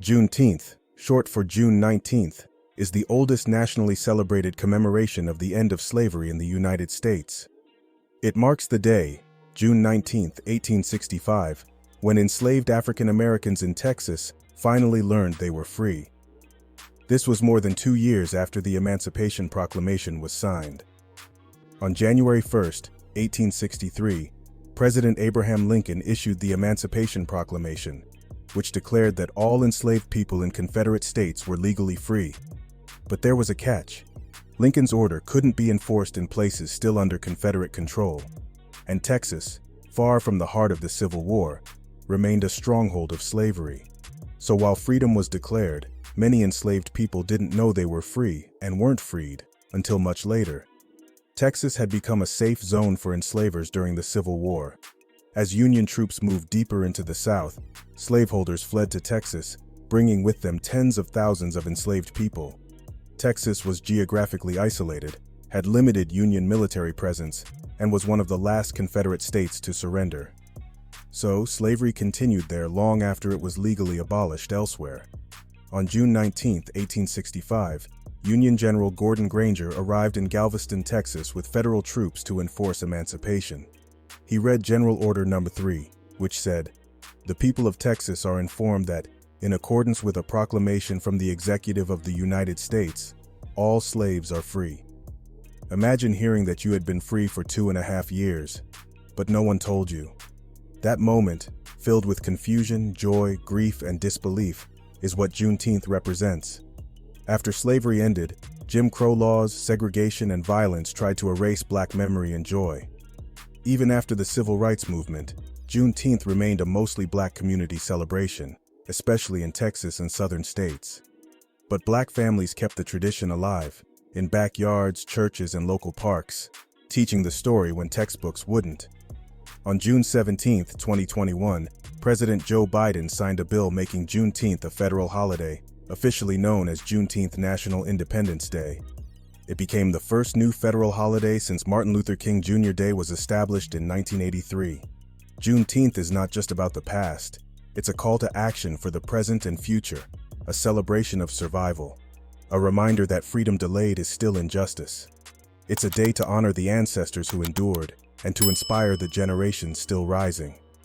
Juneteenth, short for June 19th, is the oldest nationally celebrated commemoration of the end of slavery in the United States. It marks the day, June 19, 1865, when enslaved African Americans in Texas finally learned they were free. This was more than 2 years after the Emancipation Proclamation was signed. On January 1, 1863, President Abraham Lincoln issued the Emancipation Proclamation, which declared that all enslaved people in Confederate states were legally free. But there was a catch. Lincoln's order couldn't be enforced in places still under Confederate control, and Texas, far from the heart of the Civil War, remained a stronghold of slavery. So while freedom was declared, many enslaved people didn't know they were free and weren't freed until much later. Texas had become a safe zone for enslavers during the Civil War. As Union troops moved deeper into the South, slaveholders fled to Texas, bringing with them tens of thousands of enslaved people. Texas was geographically isolated, had limited Union military presence, and was one of the last Confederate states to surrender. So, slavery continued there long after it was legally abolished elsewhere. On June 19, 1865, Union General Gordon Granger arrived in Galveston, Texas with federal troops to enforce emancipation. He read General Order No. 3, which said, "The people of Texas are informed that, in accordance with a proclamation from the Executive of the United States, all slaves are free." Imagine hearing that you had been free for 2.5 years, but no one told you. That moment, filled with confusion, joy, grief, and disbelief, is what Juneteenth represents. After slavery ended, Jim Crow laws, segregation, and violence tried to erase Black memory and joy. Even after the Civil Rights Movement, Juneteenth remained a mostly Black community celebration, especially in Texas and southern states. But Black families kept the tradition alive, in backyards, churches, and local parks, teaching the story when textbooks wouldn't. On June 17, 2021, President Joe Biden signed a bill making Juneteenth a federal holiday, officially known as Juneteenth National Independence Day. It became the first new federal holiday since Martin Luther King Jr. Day was established in 1983. Juneteenth is not just about the past, it's a call to action for the present and future, a celebration of survival, a reminder that freedom delayed is still injustice. It's a day to honor the ancestors who endured and to inspire the generations still rising.